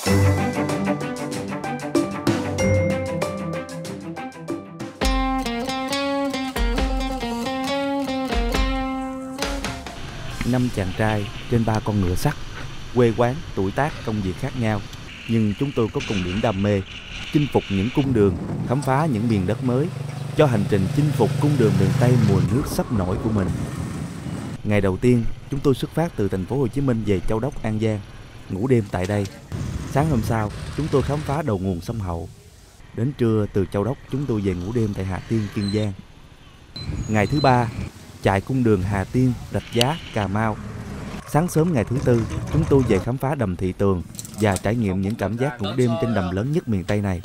Năm chàng trai trên 3 con ngựa sắt, quê quán, tuổi tác, công việc khác nhau, nhưng chúng tôi có cùng điểm đam mê, chinh phục những cung đường, khám phá những miền đất mới, cho hành trình chinh phục cung đường miền Tây mùa nước sắp nổi của mình. Ngày đầu tiên, chúng tôi xuất phát từ thành phố Hồ Chí Minh về Châu Đốc, An Giang, ngủ đêm tại đây. Sáng hôm sau, chúng tôi khám phá đầu nguồn sông Hậu. Đến trưa từ Châu Đốc, chúng tôi về ngủ đêm tại Hà Tiên, Kiên Giang. Ngày thứ ba, chạy cung đường Hà Tiên, Rạch Giá, Cà Mau. Sáng sớm ngày thứ tư, chúng tôi về khám phá đầm Thị Tường và trải nghiệm những cảm giác ngủ đêm trên đầm lớn nhất miền Tây này.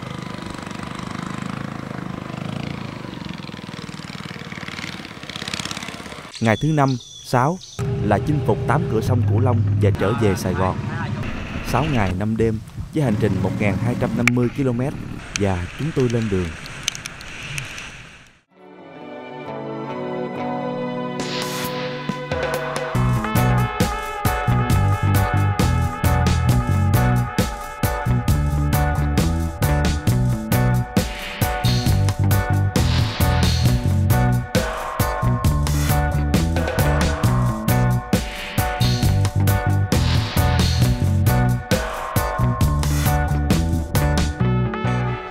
Ngày thứ 5, 6 là chinh phục 8 cửa sông Cửu Long và trở về Sài Gòn. 6 ngày 5 đêm với hành trình 1.250 km và chúng tôi lên đường.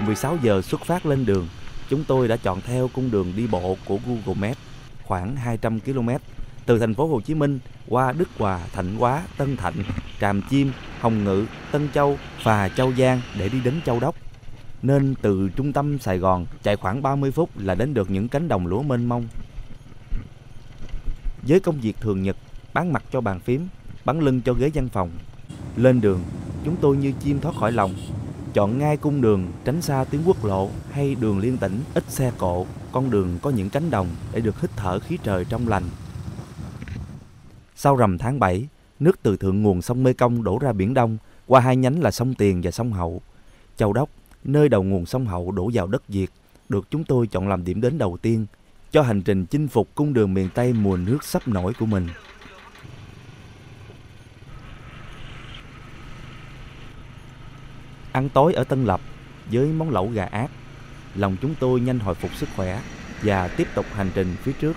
Mười 16 giờ xuất phát lên đường, chúng tôi đã chọn theo cung đường đi bộ của Google Maps khoảng 200 km từ thành phố Hồ Chí Minh qua Đức Hòa, Thạnh Hóa, Tân Thạnh, Tràm Chim, Hồng Ngự, Tân Châu, Phà, Châu Giang để đi đến Châu Đốc. Nên từ trung tâm Sài Gòn chạy khoảng 30 phút là đến được những cánh đồng lúa mênh mông. Với công việc thường nhật, bán mặt cho bàn phím, bán lưng cho ghế văn phòng, lên đường chúng tôi như chim thoát khỏi lồng, chọn ngay cung đường tránh xa tuyến quốc lộ hay đường liên tỉnh ít xe cộ, con đường có những cánh đồng để được hít thở khí trời trong lành. Sau rằm tháng 7, nước từ thượng nguồn sông Mê Công đổ ra Biển Đông qua hai nhánh là sông Tiền và sông Hậu. Châu Đốc, nơi đầu nguồn sông Hậu đổ vào đất Việt, được chúng tôi chọn làm điểm đến đầu tiên cho hành trình chinh phục cung đường miền Tây mùa nước sắp nổi của mình. Ăn tối ở Tân Lập với món lẩu gà ác, lòng chúng tôi nhanh hồi phục sức khỏe và tiếp tục hành trình phía trước.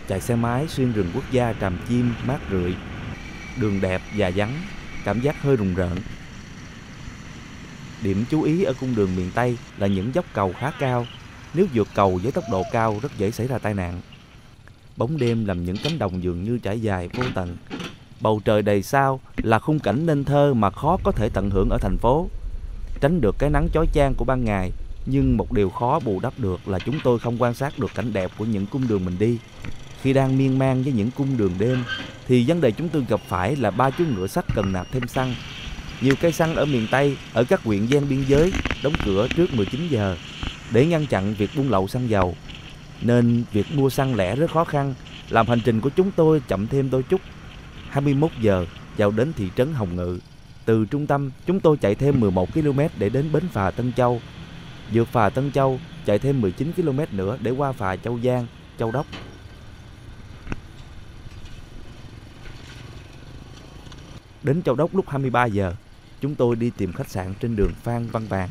Chạy xe máy xuyên rừng quốc gia Tràm Chim mát rượi, đường đẹp và vắng, cảm giác hơi rùng rợn. Điểm chú ý ở cung đường miền Tây là những dốc cầu khá cao, nếu vượt cầu với tốc độ cao rất dễ xảy ra tai nạn. Bóng đêm làm những cánh đồng dường như trải dài vô tận. Bầu trời đầy sao là khung cảnh nên thơ mà khó có thể tận hưởng ở thành phố. Tránh được cái nắng chói chang của ban ngày, nhưng một điều khó bù đắp được là chúng tôi không quan sát được cảnh đẹp của những cung đường mình đi. Khi đang miên man với những cung đường đêm, thì vấn đề chúng tôi gặp phải là 3 chú ngựa sắt cần nạp thêm xăng. Nhiều cây xăng ở miền Tây, ở các huyện ven biên giới đóng cửa trước 19 giờ để ngăn chặn việc buôn lậu xăng dầu. Nên việc mua xăng lẻ rất khó khăn, làm hành trình của chúng tôi chậm thêm đôi chút. 21 giờ vào đến thị trấn Hồng Ngự. Từ trung tâm, chúng tôi chạy thêm 11 km để đến bến phà Tân Châu. Vượt phà Tân Châu, chạy thêm 19 km nữa để qua phà Châu Giang, Châu Đốc. Đến Châu Đốc lúc 23 giờ, chúng tôi đi tìm khách sạn trên đường Phan Văn Vàng.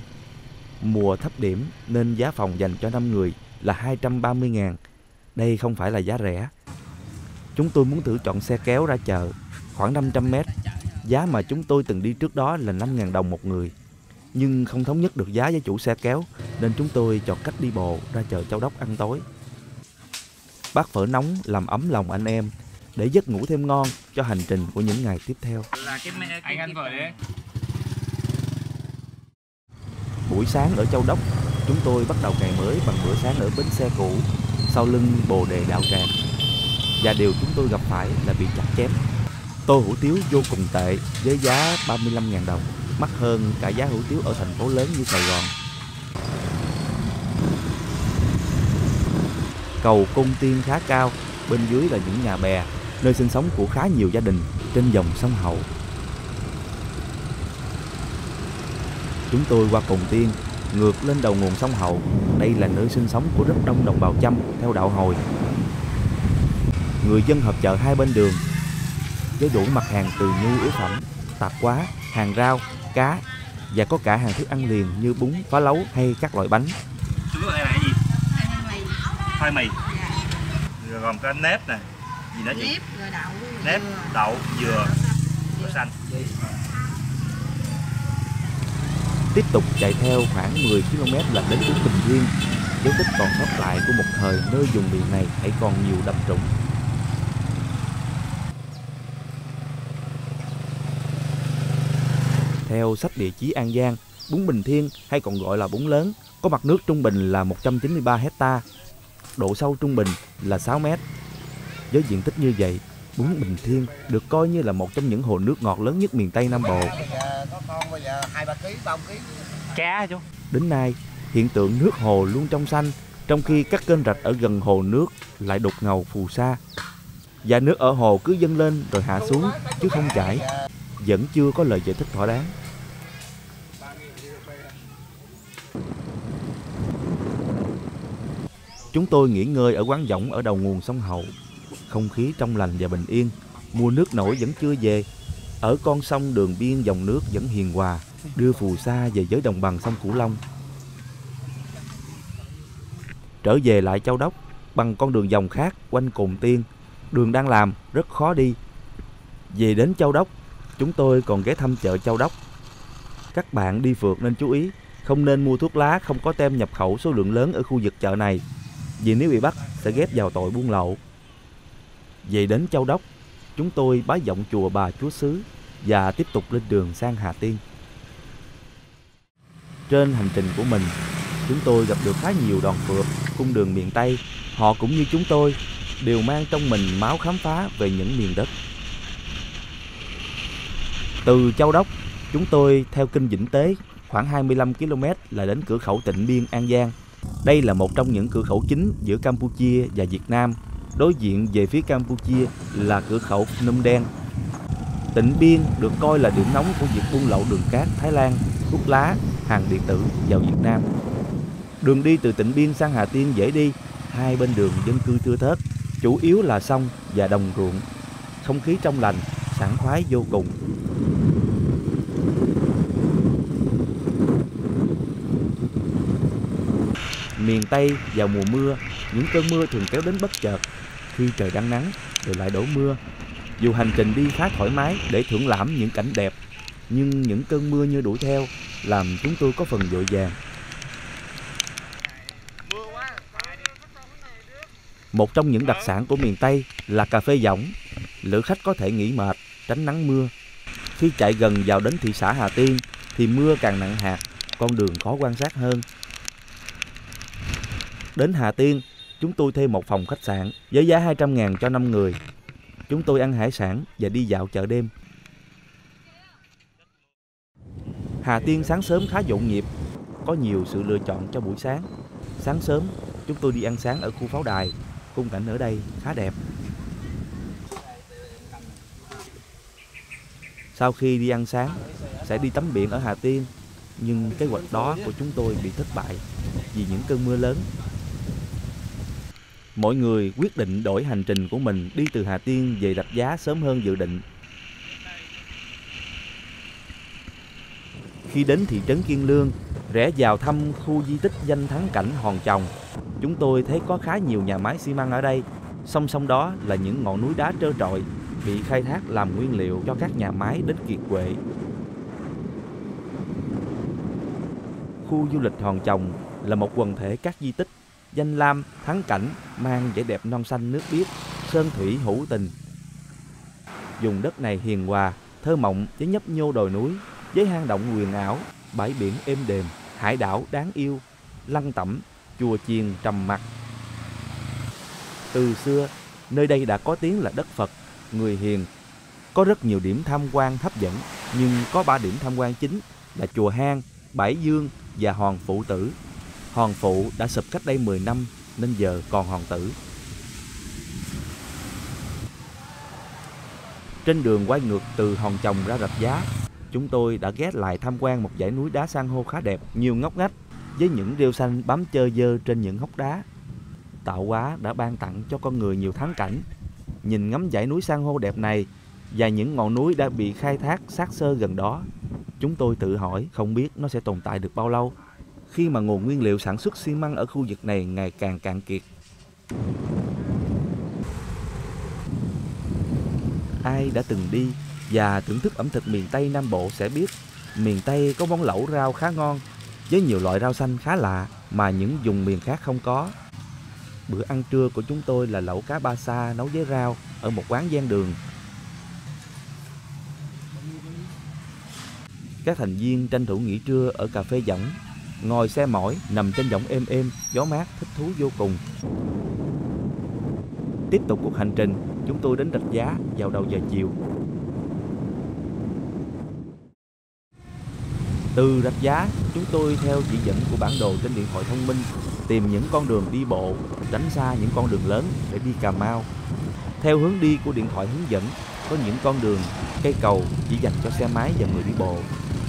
Mùa thấp điểm nên giá phòng dành cho 5 người là 230.000. Đây không phải là giá rẻ. Chúng tôi muốn thử chọn xe kéo ra chợ, khoảng 500 mét. Giá mà chúng tôi từng đi trước đó là 5.000 đồng một người. Nhưng không thống nhất được giá với chủ xe kéo, nên chúng tôi chọn cách đi bộ ra chợ Châu Đốc ăn tối. Bát phở nóng làm ấm lòng anh em, để giấc ngủ thêm ngon cho hành trình của những ngày tiếp theo. Anh ăn phở đấy. Buổi sáng ở Châu Đốc, chúng tôi bắt đầu ngày mới bằng bữa sáng ở bến xe cũ, sau lưng Bồ Đề Đạo Tràng. Và điều chúng tôi gặp phải là bị chặt chém. Tô hủ tiếu vô cùng tệ với giá 35.000 đồng, mắc hơn cả giá hủ tiếu ở thành phố lớn như Sài Gòn. Cầu Côn Tiên khá cao, bên dưới là những nhà bè, nơi sinh sống của khá nhiều gia đình trên dòng sông Hậu. Chúng tôi qua Cồn Tiên, ngược lên đầu nguồn sông Hậu. Đây là nơi sinh sống của rất đông đồng bào Chăm theo đạo Hồi. Người dân họp chợ hai bên đường với đủ mặt hàng từ nhu yếu phẩm, tạp hóa, hàng rau, cá và có cả hàng thức ăn liền như bún, phá lấu hay các loại bánh. Chú biết đây là cái gì? Khoai mì. Rồi gồm có nếp nè, gì nữa chị? Nếp, đậu, dừa, đậu xanh. Tiếp tục chạy theo khoảng 10 km là đến Bún Bình Thiên, dấu tích còn sót lại của một thời nơi vùng biển này hãy còn nhiều đầm trũng. Theo sách địa chí An Giang, Bún Bình Thiên hay còn gọi là Bún Lớn có mặt nước trung bình là 193 hecta, độ sâu trung bình là 6 mét. Với diện tích như vậy, Bún Bình Thiên được coi như là một trong những hồ nước ngọt lớn nhất miền Tây Nam Bộ. Cá chú. Đến nay, hiện tượng nước hồ luôn trong xanh, trong khi các kênh rạch ở gần hồ nước lại đục ngầu phù sa. Và nước ở hồ cứ dâng lên rồi hạ xuống chứ không chảy, vẫn chưa có lời giải thích thỏa đáng. Chúng tôi nghỉ ngơi ở quán võng ở đầu nguồn sông Hậu. Không khí trong lành và bình yên, mùa nước nổi vẫn chưa về. Ở con sông Đường Biên dòng nước vẫn hiền hòa, đưa phù sa về với đồng bằng sông Cửu Long. Trở về lại Châu Đốc bằng con đường vòng khác quanh Cồn Tiên, đường đang làm rất khó đi. Về đến Châu Đốc, chúng tôi còn ghé thăm chợ Châu Đốc. Các bạn đi phượt nên chú ý, không nên mua thuốc lá không có tem nhập khẩu số lượng lớn ở khu vực chợ này, vì nếu bị bắt sẽ ghép vào tội buôn lậu. Về đến Châu Đốc, chúng tôi bái vọng chùa Bà Chúa Xứ và tiếp tục lên đường sang Hà Tiên. Trên hành trình của mình, chúng tôi gặp được khá nhiều đoàn phượt cung đường miền Tây. Họ cũng như chúng tôi, đều mang trong mình máu khám phá về những miền đất. Từ Châu Đốc, chúng tôi theo kênh Vĩnh Tế khoảng 25 km là đến cửa khẩu Tịnh Biên, An Giang. Đây là một trong những cửa khẩu chính giữa Campuchia và Việt Nam. Đối diện về phía Campuchia là cửa khẩu Phnom Đen. Tịnh Biên được coi là điểm nóng của việc buôn lậu đường cát Thái Lan, thuốc lá, hàng điện tử vào Việt Nam. Đường đi từ Tịnh Biên sang Hà Tiên dễ đi, hai bên đường dân cư thưa thớt, chủ yếu là sông và đồng ruộng. Không khí trong lành, sảng khoái vô cùng. Miền Tây vào mùa mưa, những cơn mưa thường kéo đến bất chợt. Khi trời đang nắng rồi lại đổ mưa. Dù hành trình đi khá thoải mái để thưởng lãm những cảnh đẹp, nhưng những cơn mưa như đuổi theo làm chúng tôi có phần vội vàng. Một trong những đặc sản của miền Tây là cà phê võng. Lữ khách có thể nghỉ mệt, tránh nắng mưa. Khi chạy gần vào đến thị xã Hà Tiên thì mưa càng nặng hạt, con đường khó quan sát hơn. Đến Hà Tiên, chúng tôi thuê một phòng khách sạn với giá 200.000 cho 5 người. Chúng tôi ăn hải sản và đi dạo chợ đêm. Hà Tiên sáng sớm khá nhộn nhịp, có nhiều sự lựa chọn cho buổi sáng. Sáng sớm, chúng tôi đi ăn sáng ở khu pháo đài. Khung cảnh ở đây khá đẹp. Sau khi đi ăn sáng, sẽ đi tắm biển ở Hà Tiên. Nhưng kế hoạch đó của chúng tôi bị thất bại vì những cơn mưa lớn. Mọi người quyết định đổi hành trình của mình đi từ Hà Tiên về Rạch Giá sớm hơn dự định. Khi đến thị trấn Kiên Lương, rẽ vào thăm khu di tích danh thắng cảnh Hòn Chồng, chúng tôi thấy có khá nhiều nhà máy xi măng ở đây. Song song đó là những ngọn núi đá trơ trọi bị khai thác làm nguyên liệu cho các nhà máy đến kiệt quệ. Khu du lịch Hòn Chồng là một quần thể các di tích, danh lam, thắng cảnh mang vẻ đẹp non xanh nước biếc, sơn thủy hữu tình. Vùng đất này hiền hòa, thơ mộng với nhấp nhô đồi núi, với hang động huyền ảo, bãi biển êm đềm, hải đảo đáng yêu, lăng tẩm, chùa chiền trầm mặc. Từ xưa, nơi đây đã có tiếng là đất Phật, người hiền. Có rất nhiều điểm tham quan hấp dẫn, nhưng có 3 điểm tham quan chính là chùa Hang, Bãi Dương và Hòn Phụ Tử. Hòn Phụ đã sụp cách đây 10 năm nên giờ còn Hòn Tử. Trên đường quay ngược từ Hòn Chồng ra Rạch Giá, chúng tôi đã ghé lại tham quan một dãy núi đá san hô khá đẹp, nhiều ngóc ngách với những rêu xanh bám chơ dơ trên những hốc đá. Tạo hóa đã ban tặng cho con người nhiều thắng cảnh. Nhìn ngắm dãy núi san hô đẹp này và những ngọn núi đã bị khai thác xác xơ gần đó, Chúng tôi tự hỏi không biết nó sẽ tồn tại được bao lâu khi mà nguồn nguyên liệu sản xuất xi măng ở khu vực này ngày càng cạn kiệt. Ai đã từng đi và thưởng thức ẩm thực miền Tây Nam Bộ sẽ biết miền Tây có món lẩu rau khá ngon với nhiều loại rau xanh khá lạ mà những vùng miền khác không có. Bữa ăn trưa của chúng tôi là lẩu cá ba sa nấu với rau ở một quán ven đường. Các thành viên tranh thủ nghỉ trưa ở cà phê võng, ngồi xe mỏi nằm trên võng êm êm, gió mát thích thú vô cùng. Tiếp tục cuộc hành trình, chúng tôi đến Rạch Giá vào đầu giờ chiều. Từ Rạch Giá, chúng tôi theo chỉ dẫn của bản đồ trên điện thoại thông minh tìm những con đường đi bộ, tránh xa những con đường lớn để đi Cà Mau. Theo hướng đi của điện thoại hướng dẫn, có những con đường, cây cầu chỉ dành cho xe máy và người đi bộ.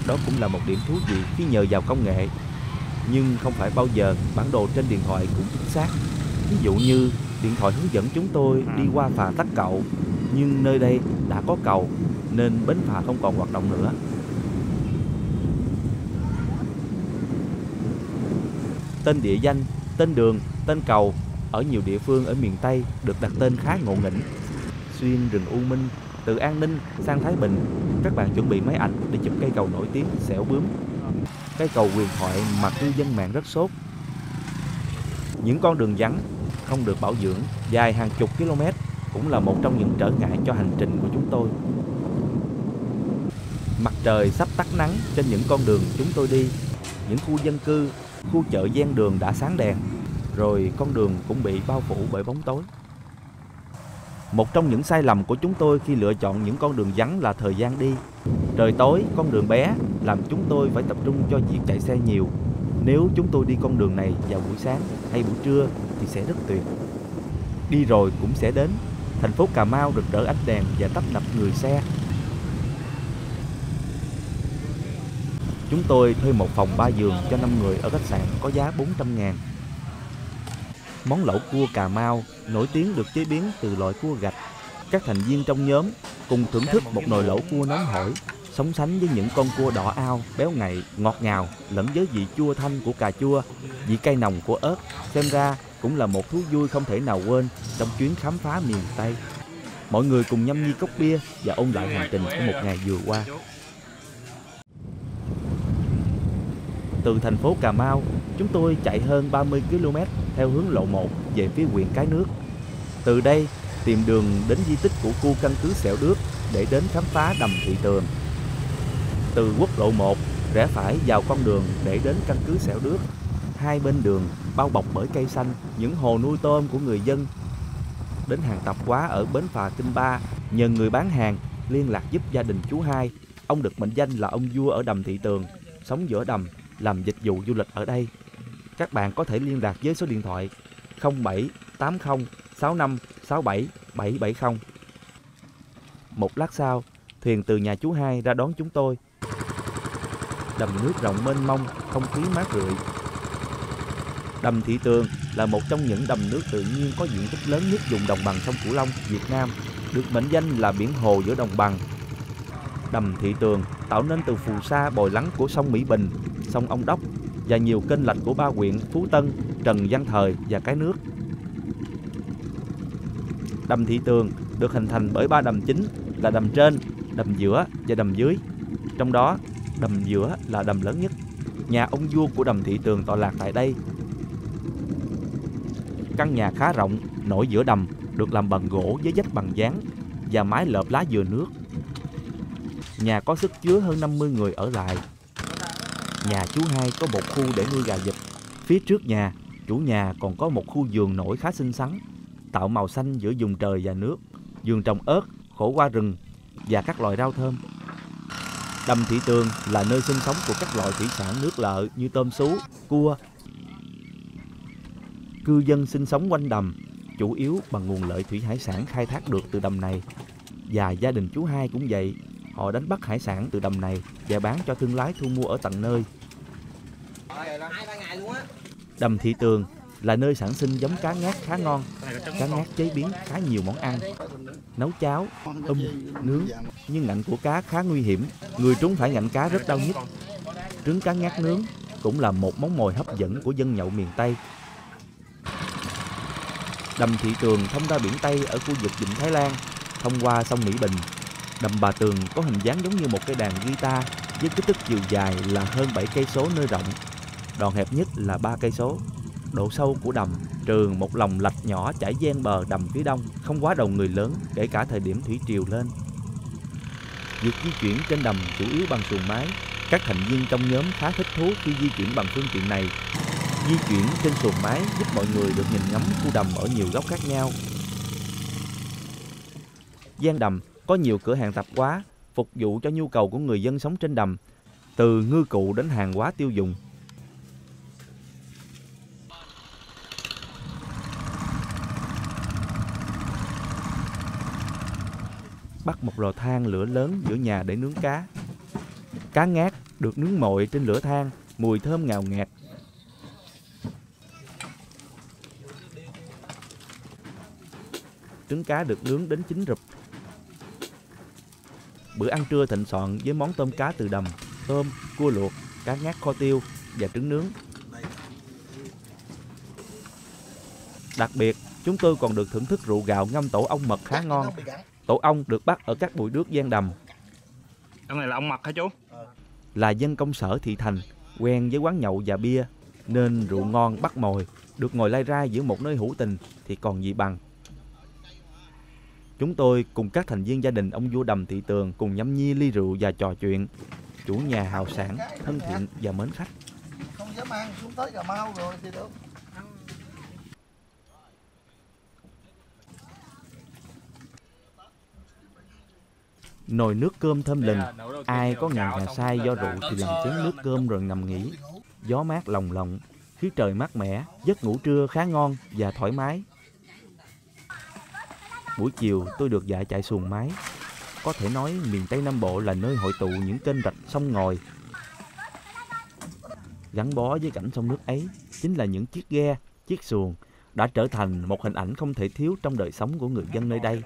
Đó cũng là một điểm thú vị khi nhờ vào công nghệ. Nhưng không phải bao giờ bản đồ trên điện thoại cũng chính xác. Ví dụ như điện thoại hướng dẫn chúng tôi đi qua phà Tắc Cậu, nhưng nơi đây đã có cầu nên bến phà không còn hoạt động nữa. Tên địa danh, tên đường, tên cầu ở nhiều địa phương ở miền Tây được đặt tên khá ngộ nghĩnh. Xuyên rừng U Minh, từ An Ninh sang Thái Bình, các bạn chuẩn bị máy ảnh để chụp cây cầu nổi tiếng Xẻo Bướm. Cây cầu huyền thoại mà cư dân mạng rất sốt. Những con đường vắng, không được bảo dưỡng, dài hàng chục km cũng là một trong những trở ngại cho hành trình của chúng tôi. Mặt trời sắp tắt nắng trên những con đường chúng tôi đi. Những khu dân cư, khu chợ ven đường đã sáng đèn, rồi con đường cũng bị bao phủ bởi bóng tối. Một trong những sai lầm của chúng tôi khi lựa chọn những con đường vắng là thời gian đi. Trời tối, con đường bé làm chúng tôi phải tập trung cho việc chạy xe nhiều. Nếu chúng tôi đi con đường này vào buổi sáng hay buổi trưa thì sẽ rất tuyệt. Đi rồi cũng sẽ đến. Thành phố Cà Mau rực rỡ ánh đèn và tấp nập người xe. Chúng tôi thuê một phòng 3 giường cho 5 người ở khách sạn có giá 400.000. Món lẩu cua Cà Mau nổi tiếng được chế biến từ loại cua gạch. Các thành viên trong nhóm cùng thưởng thức một nồi lẩu cua nóng hổi, sóng sánh với những con cua đỏ ao, béo ngậy, ngọt ngào, lẫn với vị chua thanh của cà chua, vị cay nồng của ớt. Xem ra cũng là một thú vui không thể nào quên trong chuyến khám phá miền Tây. Mọi người cùng nhâm nhi cốc bia và ôn lại hành trình của một ngày vừa qua. Từ thành phố Cà Mau, chúng tôi chạy hơn 30 km theo hướng lộ 1 về phía huyện Cái Nước. Từ đây, tìm đường đến di tích của khu căn cứ Sẹo Đước để đến khám phá đầm Thị Tường. Từ quốc lộ 1, rẽ phải vào con đường để đến căn cứ Sẹo Đước. Hai bên đường bao bọc bởi cây xanh, những hồ nuôi tôm của người dân. Đến hàng tạp hóa ở bến phà Kinh Ba, nhờ người bán hàng liên lạc giúp gia đình chú Hai. Ông được mệnh danh là ông vua ở đầm Thị Tường, sống giữa đầm, làm dịch vụ du lịch ở đây. Các bạn có thể liên lạc với số điện thoại 0780 65 67 770. Một lát sau, thuyền từ nhà chú Hai ra đón chúng tôi. Đầm nước rộng mênh mông, không khí mát rượi. Đầm Thị Tường là một trong những đầm nước tự nhiên có diện tích lớn nhất vùng đồng bằng sông Cửu Long, Việt Nam, được mệnh danh là biển hồ giữa đồng bằng. Đầm Thị Tường tạo nên từ phù sa bồi lắng của sông Mỹ Bình, sông Ông Đốc và nhiều kênh lạch của ba huyện Phú Tân, Trần Văn Thời và Cái Nước. Đầm Thị Tường được hình thành bởi 3 đầm chính là đầm trên, đầm giữa và đầm dưới. Trong đó, đầm giữa là đầm lớn nhất. Nhà ông vua của đầm Thị Tường tọa lạc tại đây. Căn nhà khá rộng, nổi giữa đầm, được làm bằng gỗ với vách bằng dán và mái lợp lá dừa nước. Nhà có sức chứa hơn 50 người ở lại. Nhà chú Hai có một khu để nuôi gà vịt. Phía trước nhà, chủ nhà còn có một khu vườn nổi khá xinh xắn, tạo màu xanh giữa vùng trời và nước. Vườn trồng ớt, khổ qua rừng và các loài rau thơm. Đầm Thị Tường là nơi sinh sống của các loại thủy sản nước lợ như tôm sú, cua. Cư dân sinh sống quanh đầm, chủ yếu bằng nguồn lợi thủy hải sản khai thác được từ đầm này. Và gia đình chú Hai cũng vậy, họ đánh bắt hải sản từ đầm này và bán cho thương lái thu mua ở tận nơi. Đầm Thị Tường là nơi sản sinh giống cá ngát khá ngon. Cá ngát chế biến khá nhiều món ăn, nấu cháo, nướng. Nhưng ngạnh của cá khá nguy hiểm, người trúng phải ngạnh cá rất đau nhức. Trứng cá ngát nướng cũng là một món mồi hấp dẫn của dân nhậu miền Tây. Đầm Thị Tường thông ra biển Tây ở khu vực Vịnh Thái Lan, thông qua sông Mỹ Bình. Đầm Bà Tường có hình dáng giống như một cây đàn guitar với kích thước chiều dài là hơn 7 cây số nơi rộng, đoạn hẹp nhất là 3 cây số. Độ sâu của đầm trừ một lòng lạch nhỏ chảy ven bờ đầm phía đông, không quá đầu người lớn kể cả thời điểm thủy triều lên. Việc di chuyển trên đầm chủ yếu bằng xuồng máy. Các thành viên trong nhóm khá thích thú khi di chuyển bằng phương tiện này. Di chuyển trên xuồng máy giúp mọi người được nhìn ngắm khu đầm ở nhiều góc khác nhau. Gian đầm có nhiều cửa hàng tạp hóa phục vụ cho nhu cầu của người dân sống trên đầm, từ ngư cụ đến hàng hóa tiêu dùng. Bắt một lò than lửa lớn giữa nhà để nướng cá. Cá ngát được nướng mội trên lửa than, mùi thơm ngào ngạt. Trứng cá được nướng đến chín rụp. Bữa ăn trưa thịnh soạn với món tôm cá từ đầm, tôm, cua luộc, cá ngát kho tiêu và trứng nướng. Đặc biệt, chúng tôi còn được thưởng thức rượu gạo ngâm tổ ong mật khá ngon. Tổ ong được bắt ở các bụi nước gian đầm. Cái này là ong mật hả chú? Là dân công sở thị thành, quen với quán nhậu và bia, nên rượu ngon bắt mồi, được ngồi lai rai giữa một nơi hữu tình thì còn gì bằng. Chúng tôi cùng các thành viên gia đình ông vua Đầm Thị Tường cùng nhâm nhi ly rượu và trò chuyện. Chủ nhà hào sảng, thân thiện và mến khách. Không dám ăn, xuống tới Cà Mau rồi thì được. Nồi nước cơm thơm lừng, ai có ngàn hà sai do rượu thì làm chén nước cơm rồi nằm nghỉ. Gió mát lồng lộng, khí trời mát mẻ, giấc ngủ trưa khá ngon và thoải mái. Buổi chiều tôi được dạy chạy xuồng máy. Có thể nói miền Tây Nam Bộ là nơi hội tụ những kênh rạch sông ngòi. Gắn bó với cảnh sông nước ấy chính là những chiếc ghe, chiếc xuồng đã trở thành một hình ảnh không thể thiếu trong đời sống của người dân nơi đây.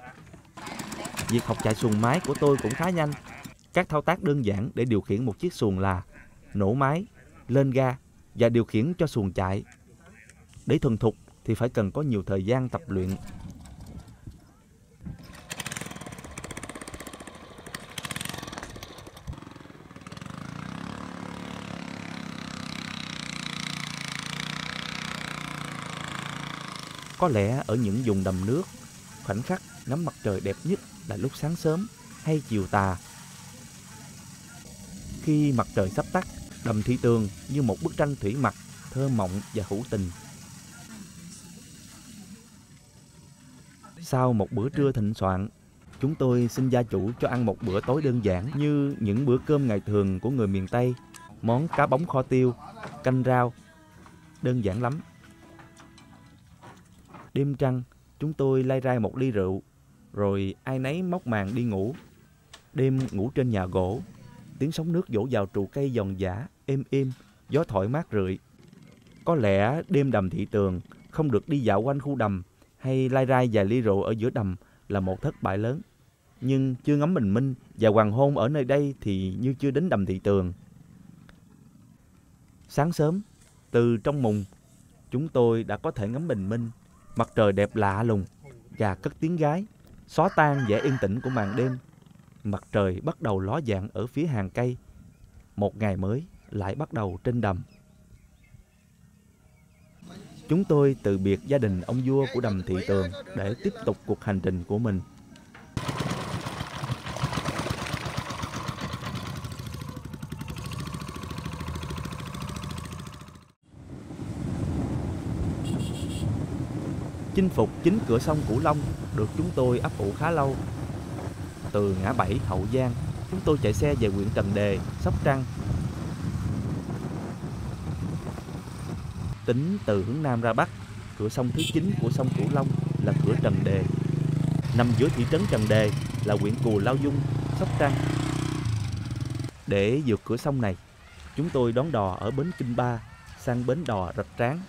Việc học chạy xuồng máy của tôi cũng khá nhanh. Các thao tác đơn giản để điều khiển một chiếc xuồng là nổ máy, lên ga và điều khiển cho xuồng chạy. Để thuần thục thì phải cần có nhiều thời gian tập luyện. Có lẽ ở những vùng đầm nước, khoảnh khắc ngắm mặt trời đẹp nhất là lúc sáng sớm hay chiều tà. Khi mặt trời sắp tắt, đầm Thị Tường như một bức tranh thủy mặc, thơ mộng và hữu tình. Sau một bữa trưa thịnh soạn, chúng tôi xin gia chủ cho ăn một bữa tối đơn giản như những bữa cơm ngày thường của người miền Tây. Món cá bóng kho tiêu, canh rau, đơn giản lắm. Đêm trăng, chúng tôi lai rai một ly rượu, rồi ai nấy móc màn đi ngủ. Đêm ngủ trên nhà gỗ, tiếng sóng nước vỗ vào trụ cây giòn giã, êm êm, gió thổi mát rượi. Có lẽ đêm đầm Thị Tường không được đi dạo quanh khu đầm hay lai rai vài ly rượu ở giữa đầm là một thất bại lớn. Nhưng chưa ngắm bình minh và hoàng hôn ở nơi đây thì như chưa đến đầm Thị Tường. Sáng sớm, từ trong mùng, chúng tôi đã có thể ngắm bình minh. Mặt trời đẹp lạ lùng và cất tiếng gái, xóa tan vẻ yên tĩnh của màn đêm. Mặt trời bắt đầu ló dạng ở phía hàng cây. Một ngày mới lại bắt đầu trên đầm. Chúng tôi từ biệt gia đình ông vua của đầm Thị Tường để tiếp tục cuộc hành trình của mình. Chinh phục chính cửa sông Cửu Long được chúng tôi ấp ủ khá lâu. Từ ngã bảy Hậu Giang, chúng tôi chạy xe về huyện Trần Đề, Sóc Trăng. Tính từ hướng Nam ra Bắc, cửa sông thứ 9 của sông Cửu Long là cửa Trần Đề. Nằm giữa thị trấn Trần Đề là huyện Cù Lao Dung, Sóc Trăng. Để vượt cửa sông này, chúng tôi đón đò ở bến Kinh Ba sang bến đò Rạch Tráng.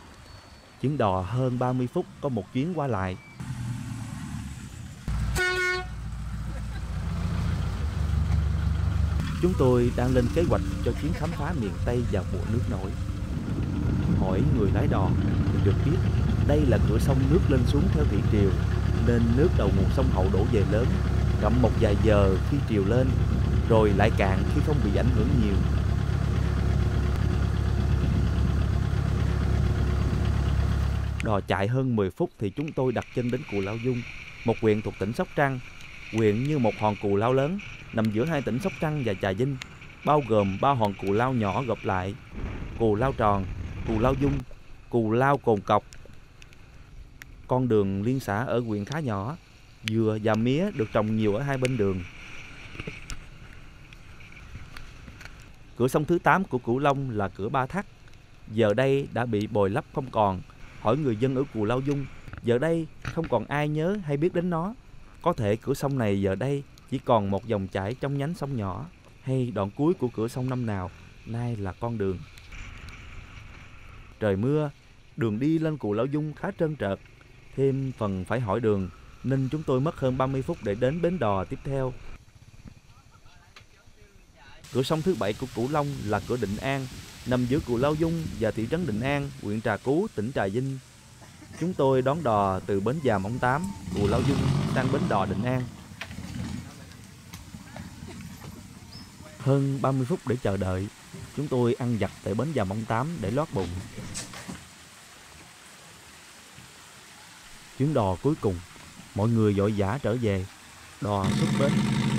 Chuyến đò hơn 30 phút có một chuyến qua lại. Chúng tôi đang lên kế hoạch cho chuyến khám phá miền Tây vào mùa nước nổi. Hỏi người lái đò thì được biết đây là cửa sông nước lên xuống theo thủy triều, nên nước đầu nguồn sông Hậu đổ về lớn, ngậm một vài giờ khi triều lên, rồi lại cạn khi không bị ảnh hưởng nhiều. Đò chạy hơn 10 phút thì chúng tôi đặt chân đến Cù Lao Dung, một huyện thuộc tỉnh Sóc Trăng. Huyện như một hòn cù lao lớn, nằm giữa hai tỉnh Sóc Trăng và Trà Vinh, bao gồm 3 hòn cù lao nhỏ gộp lại: Cù Lao Tròn, Cù Lao Dung, Cù Lao Cồn Cọc. Con đường liên xã ở huyện khá nhỏ, dừa và mía được trồng nhiều ở hai bên đường. Cửa sông thứ 8 của Cửu Long là cửa Ba Thắt, giờ đây đã bị bồi lấp không còn. Hỏi người dân ở Cù Lao Dung, giờ đây không còn ai nhớ hay biết đến nó. Có thể cửa sông này giờ đây chỉ còn một dòng chảy trong nhánh sông nhỏ, hay đoạn cuối của cửa sông năm nào nay là con đường. Trời mưa, đường đi lên Cù Lao Dung khá trơn trượt, thêm phần phải hỏi đường nên chúng tôi mất hơn 30 phút để đến bến đò tiếp theo. Cửa sông thứ 7 của Cửu Long là cửa Định An, nằm giữa Cù Lao Dung và thị trấn Định An, huyện Trà Cú, tỉnh Trà Vinh. Chúng tôi đón đò từ bến Giàm Ông Tám, Cù Lao Dung sang bến đò Định An. Hơn 30 phút để chờ đợi, chúng tôi ăn vặt tại bến Giàm Ông Tám để lót bụng. Chuyến đò cuối cùng, mọi người vội vã trở về. Đò xuất bến,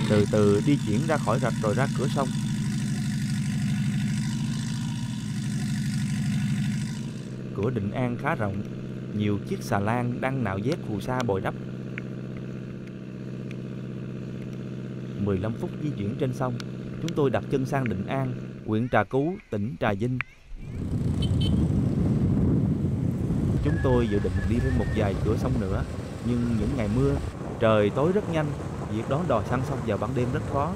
từ từ đi chuyển ra khỏi rạch rồi ra cửa sông. Cửa Định An khá rộng, nhiều chiếc xà lan đang nạo vét phù sa bồi đắp. 15 phút di chuyển trên sông, chúng tôi đặt chân sang Định An, huyện Trà Cú, tỉnh Trà Vinh. Chúng tôi dự định đi thêm một vài cửa sông nữa, nhưng những ngày mưa, trời tối rất nhanh, việc đón đò sang sông vào ban đêm rất khó.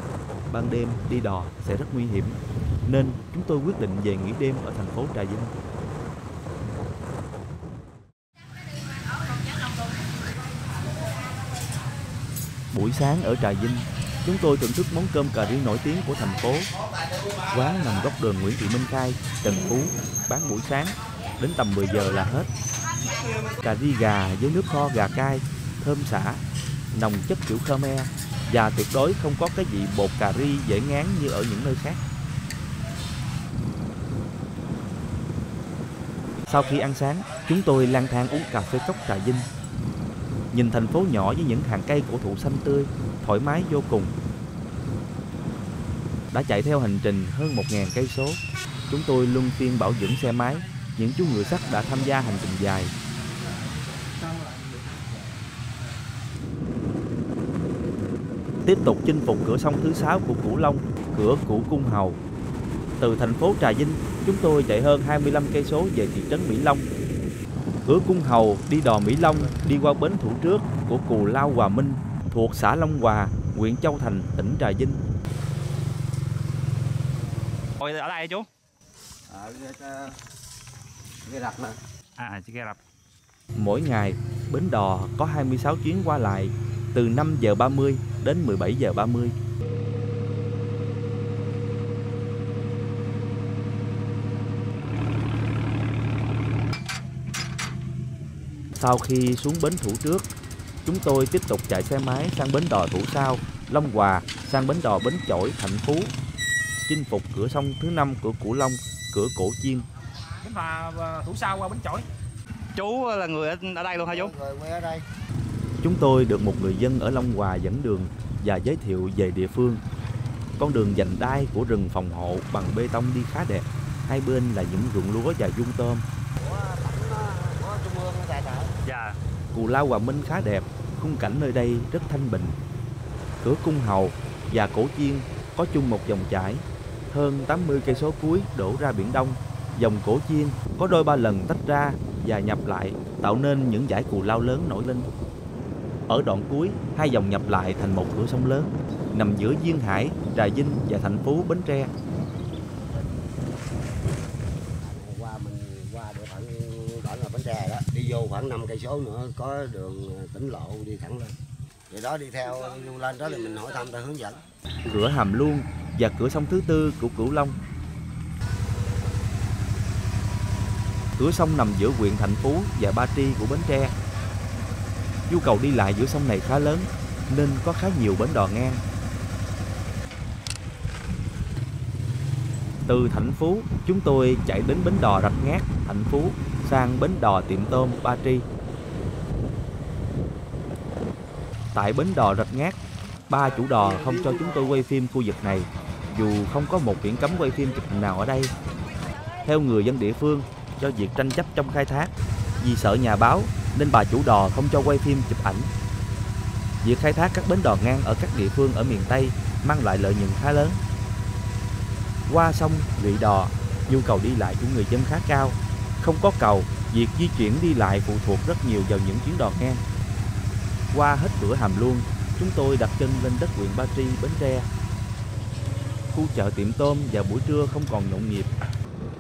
Ban đêm đi đò sẽ rất nguy hiểm, nên chúng tôi quyết định về nghỉ đêm ở thành phố Trà Vinh. Buổi sáng ở Trà Vinh, chúng tôi thưởng thức món cơm cà ri nổi tiếng của thành phố. Quán nằm góc đường Nguyễn Thị Minh Khai, Trần Phú, bán buổi sáng, đến tầm 10 giờ là hết. Cà ri gà với nước kho gà cay, thơm xả, nồng chất kiểu Khmer, và tuyệt đối không có cái vị bột cà ri dễ ngán như ở những nơi khác. Sau khi ăn sáng, chúng tôi lang thang uống cà phê cốc Trà Vinh. Nhìn thành phố nhỏ với những hàng cây cổ thụ xanh tươi, thoải mái vô cùng. Đã chạy theo hành trình hơn 1.000 cây số, chúng tôi luân phiên bảo dưỡng xe máy. Những chú ngựa sắt đã tham gia hành trình dài. Tiếp tục chinh phục cửa sông thứ 6 của Cửu Long, cửa Củ Cung Hầu. Từ thành phố Trà Vinh, chúng tôi chạy hơn 25 cây số về thị trấn Mỹ Long. Cửa Cung Hầu đi đò Mỹ Long đi qua bến Thủ Trước của Cù Lao Hòa Minh, thuộc xã Long Hòa, huyện Châu Thành, tỉnh Trà Vinh. Ở đây chú? Ghe Rập nè. Chị Ghe Rập. Mỗi ngày, bến đò có 26 chuyến qua lại, từ 5 giờ 30 đến 17 giờ 30. Sau khi xuống bến Thủ Trước, chúng tôi tiếp tục chạy xe máy sang bến đò Thủ Sau, Long Hòa, sang bến đò Bến Chổi, Thạnh Phú, chinh phục cửa sông thứ 5 của Cửu Long, cửa Cổ Chiên. Bến phà Thủ Sau qua Bến Chổi. Chú là người ở đây luôn hả chú? Người quê ở đây. Chúng tôi được một người dân ở Long Hòa dẫn đường và giới thiệu về địa phương. Con đường vành đai của rừng phòng hộ bằng bê tông đi khá đẹp. Hai bên là những ruộng lúa và vuông tôm. Dạ. Cù Lao Hòa Minh khá đẹp, khung cảnh nơi đây rất thanh bình. Cửa Cung Hầu và Cổ Chiên có chung một dòng chảy. Hơn 80 cây số cuối đổ ra biển Đông. Dòng Cổ Chiên có đôi ba lần tách ra và nhập lại, tạo nên những dải cù lao lớn nổi lên. Ở đoạn cuối, hai dòng nhập lại thành một cửa sông lớn, nằm giữa Duyên Hải, Trà Vinh và thành phố Bến Tre. Qua mình qua địa phận bản là Bến Tre đó, đi vô khoảng 5 cây số nữa có đường tỉnh lộ đi thẳng lên. Vậy đó đi theo lên đó thì mình hỏi thăm ta hướng dẫn. Cửa Hàm Luông và cửa sông thứ tư của Cửu Long. Cửa sông nằm giữa huyện Thạnh Phú và Ba Tri của Bến Tre. Nhu cầu đi lại giữa sông này khá lớn nên có khá nhiều bến đò ngang. Từ Thạnh Phú, chúng tôi chạy đến bến đò Rạch Ngát, Thạnh Phú, sang bến đò Tiệm Tôm, Ba Tri. Tại bến đò Rạch Ngát, ba chủ đò không cho chúng tôi quay phim khu vực này, dù không có một biển cấm quay phim chụp hình nào ở đây. Theo người dân địa phương, do việc tranh chấp trong khai thác, vì sợ nhà báo nên bà chủ đò không cho quay phim chụp ảnh. Việc khai thác các bến đò ngang ở các địa phương ở miền Tây mang lại lợi nhuận khá lớn. Qua sông Lụy Đò, nhu cầu đi lại của người dân khá cao. Không có cầu, việc di chuyển đi lại phụ thuộc rất nhiều vào những chuyến đò ngang. Qua hết cửa Hàm Luông, chúng tôi đặt chân lên đất huyện Ba Tri, Bến Tre. Khu chợ Tiệm Tôm vào buổi trưa không còn nhộn nhịp.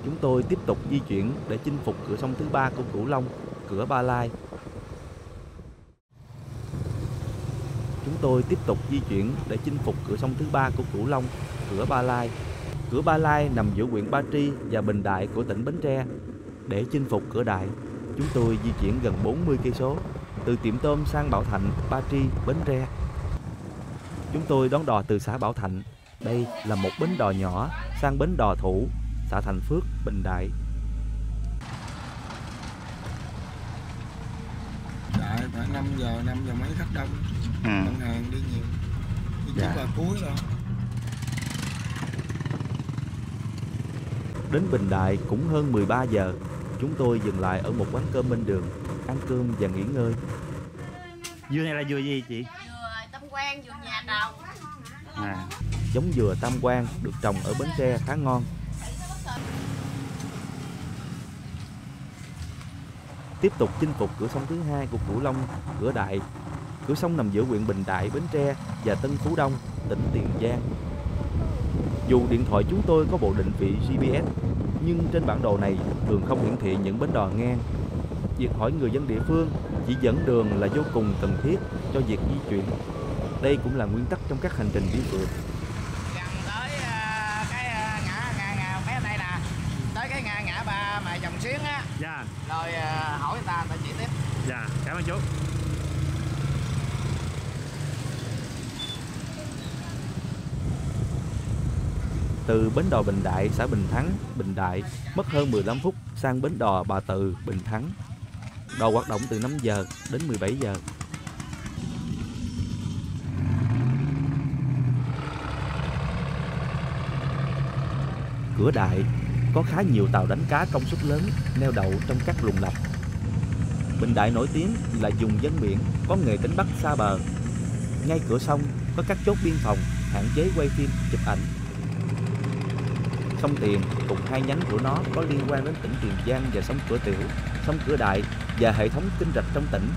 Chúng tôi tiếp tục di chuyển để chinh phục cửa sông thứ ba của Cửu Long, cửa Ba Lai. Chúng tôi tiếp tục di chuyển để chinh phục cửa sông thứ ba của Cửu Long, cửa Ba Lai. Cửa Ba Lai nằm giữa huyện Ba Tri và Bình Đại của tỉnh Bến Tre. Để chinh phục cửa Đại, chúng tôi di chuyển gần 40 cây số từ Tiệm Tôm sang Bảo Thạnh, Ba Tri, Bến Tre. Chúng tôi đón đò từ xã Bảo Thạnh. Đây là một bến đò nhỏ sang bến đò Thủ, xã Thành Phước, Bình Đại. Đại khoảng 5 giờ mấy khách đông. Khách hàng đi nhiều. Đi chắc là cuối rồi. Đến Bình Đại cũng hơn 13 giờ. Chúng tôi dừng lại ở một quán cơm bên đường, ăn cơm và nghỉ ngơi. Dưa này là dưa gì chị? Dừa Tam Quan, dừa nhà trồng. Giống dừa Tam Quan được trồng ở Bến Tre khá ngon. Tiếp tục chinh phục cửa sông thứ hai của Cửu Long, cửa Đại. Cửa sông nằm giữa huyện Bình Đại, Bến Tre và Tân Phú Đông, tỉnh Tiền Giang. Dù điện thoại chúng tôi có bộ định vị GPS, nhưng trên bản đồ này thường không hiển thị những bến đò ngang. Việc hỏi người dân địa phương chỉ dẫn đường là vô cùng cần thiết cho việc di chuyển. Đây cũng là nguyên tắc trong các hành trình đi phượt. Gần tới cái ngã mấy đây nè, tới cái ngã ba mà dòng xuyến á. Dạ. Rồi hỏi người ta chỉ tiếp. Dạ, cảm ơn chú. Từ bến đò Bình Đại, xã Bình Thắng, Bình Đại mất hơn 15 phút sang bến đò Bà Từ, Bình Thắng. Đò hoạt động từ 5 giờ đến 17 giờ. Cửa Đại có khá nhiều tàu đánh cá công suất lớn neo đậu trong các luồng lạch. Bình Đại nổi tiếng là vùng ven biển có nghề đánh bắt xa bờ. Ngay cửa sông có các chốt biên phòng hạn chế quay phim, chụp ảnh. Sông Tiền cùng hai nhánh của nó có liên quan đến tỉnh Tiền Giang và sông Cửa Tiểu, sông Cửa Đại và hệ thống kênh rạch trong tỉnh,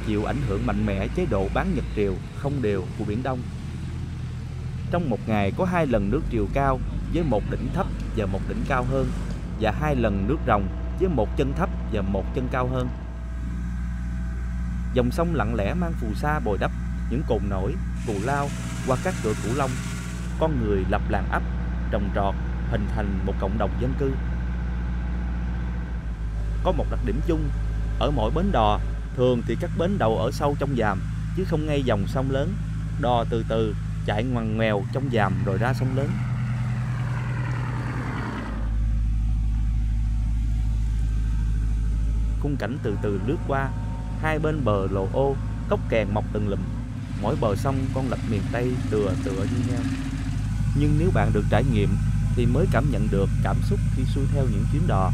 chịu ảnh hưởng mạnh mẽ chế độ bán nhật triều không đều của Biển Đông. Trong một ngày có 2 lần nước triều cao với một đỉnh thấp và một đỉnh cao hơn, và 2 lần nước ròng với một chân thấp và một chân cao hơn. Dòng sông lặng lẽ mang phù sa bồi đắp những cồn nổi, cù lao qua các cửa Cửu Long. Con người lập làng ấp, trồng trọt, hình thành một cộng đồng dân cư. Có một đặc điểm chung, ở mỗi bến đò, thường thì các bến đậu ở sâu trong giàm, chứ không ngay dòng sông lớn. Đò từ từ chạy ngoằn ngoèo trong giàm rồi ra sông lớn. Khung cảnh từ từ lướt qua, hai bên bờ lồ ô, cốc kèn mọc từng lùm. Mỗi bờ sông con lạch miền Tây tựa như nhau. Nhưng nếu bạn được trải nghiệm thì mới cảm nhận được cảm xúc khi xuôi theo những chuyến đò.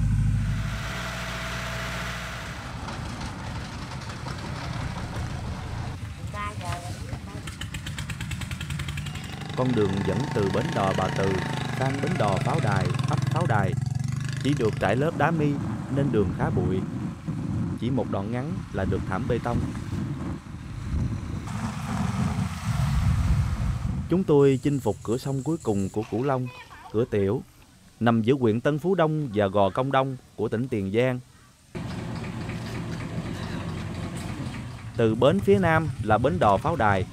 Con đường dẫn từ bến đò Bà Từ sang bến đò Pháo Đài, ấp Pháo Đài chỉ được trải lớp đá mi nên đường khá bụi. Chỉ một đoạn ngắn là được thảm bê tông. Chúng tôi chinh phục cửa sông cuối cùng của Cửu Long, cửa Tiểu. nằm giữa huyện Tân Phú Đông và Gò Công Đông của tỉnh Tiền Giang. Từ bến phía nam là bến đò Pháo Đài,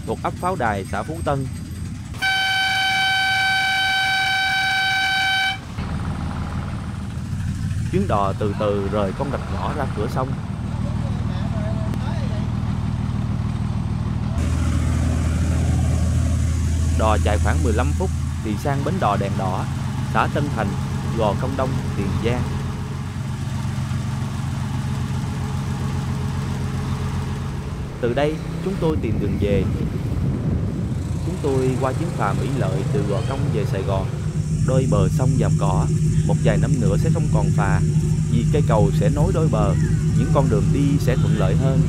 thuộc ấp Pháo Đài, xã Phú Tân. Chuyến đò từ từ rời con rạch nhỏ ra cửa sông. Đò chạy khoảng 15 phút thì sang bến đò Đèn Đỏ, xã Tân Thành, Gò Công Đông, Tiền Giang. Từ đây chúng tôi tìm đường về. Chúng tôi qua chuyến phà Mỹ Lợi từ Gò Công về Sài Gòn. Đôi bờ sông dạp cỏ, một vài năm nữa sẽ không còn phà, vì cây cầu sẽ nối đôi bờ, những con đường đi sẽ thuận lợi hơn.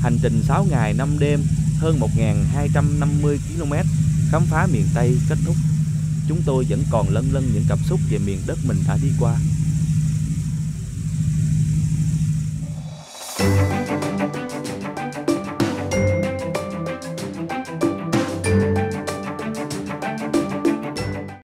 Hành trình 6 ngày 5 đêm, hơn 1.250 km, khám phá miền Tây kết thúc. Chúng tôi vẫn còn lân lân những cảm xúc về miền đất mình đã đi qua.